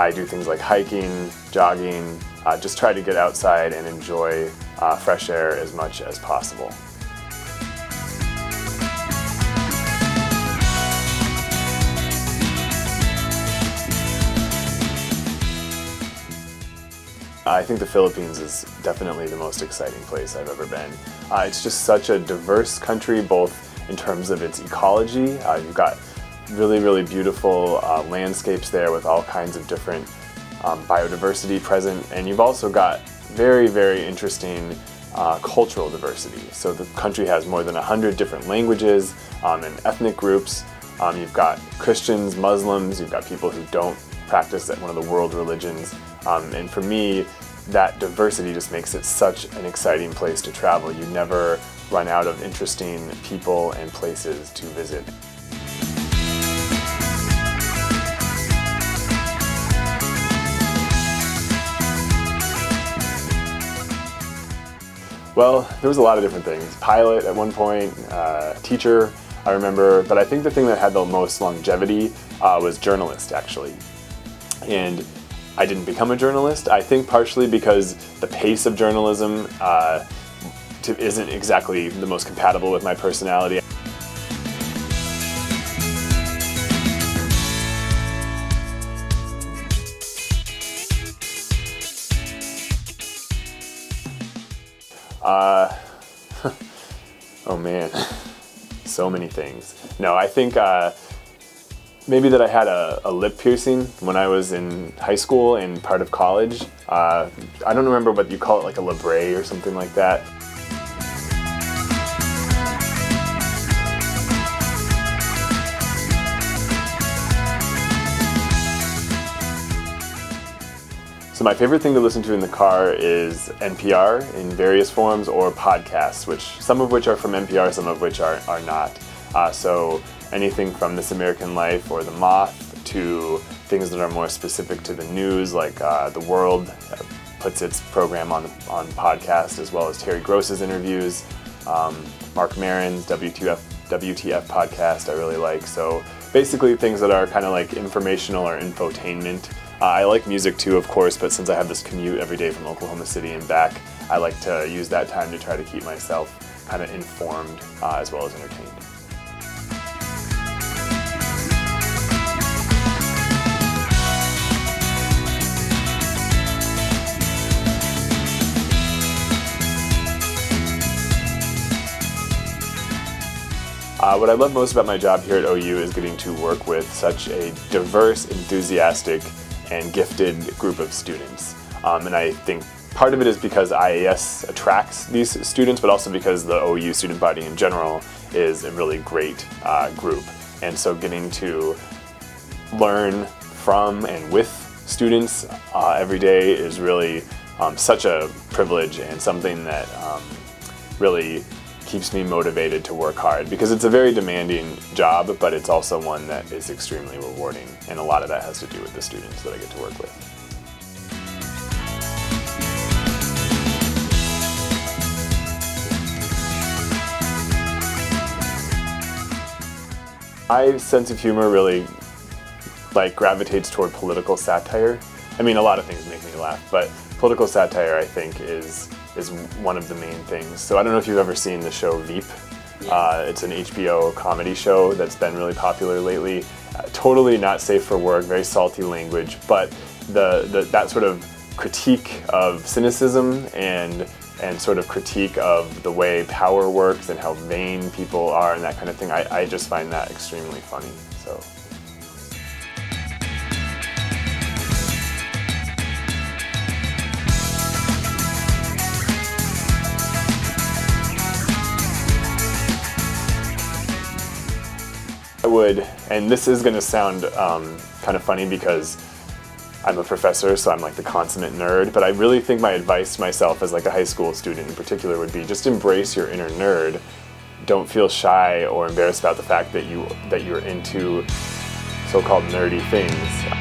I do things like hiking, jogging, just try to get outside and enjoy fresh air as much as possible. I think the Philippines is definitely the most exciting place I've ever been. It's just such a diverse country, both in terms of its ecology. You've got really beautiful landscapes there with all kinds of different biodiversity present, and you've also got very interesting cultural diversity. So the country has more than 100 different languages and ethnic groups. You've got Christians, Muslims, you've got people who don't practice one of the world religions, and for me, that diversity just makes it such an exciting place to travel. You never run out of interesting people and places to visit. Well, there was a lot of different things. Pilot at one point, teacher, I remember, but I think the thing that had the most longevity was journalist, actually. And I didn't become a journalist, I think partially because the pace of journalism isn't exactly the most compatible with my personality. Oh man, so many things. No, I think maybe that I had a lip piercing when I was in high school and part of college. I don't remember what you call it, like a labrae or something like that. So my favorite thing to listen to in the car is NPR in various forms, or podcasts, some of which are from NPR, some of which are not. So anything from This American Life or The Moth to things that are more specific to the news, like The World puts its program on podcast, as well as Terry Gross's interviews, Mark Maron's WTF podcast I really like. So basically things that are kind of like informational or infotainment. I like music too, of course, but since I have this commute every day from Oklahoma City and back, I like to use that time to try to keep myself kind of informed as well as entertained. What I love most about my job here at OU is getting to work with such a diverse, enthusiastic, and gifted group of students. And I think part of it is because IAS attracts these students, but also because the OU student body in general is a really great group. And so getting to learn from and with students every day is really such a privilege and something that really keeps me motivated to work hard, because it's a very demanding job, but it's also one that is extremely rewarding, and a lot of that has to do with the students that I get to work with. My sense of humor really gravitates toward political satire. I mean, a lot of things make me laugh, but political satire, I think, is one of the main things. So I don't know if you've ever seen the show Veep. It's an HBO comedy show that's been really popular lately. Totally not safe for work, very salty language, but that sort of critique of cynicism and sort of critique of the way power works and how vain people are and that kind of thing, I just find that extremely funny. So. I would, and this is going to sound kind of funny because I'm a professor, so I'm like the consummate nerd, but I really think my advice to myself as like a high school student in particular would be just embrace your inner nerd. Don't feel shy or embarrassed about the fact that you're into so-called nerdy things.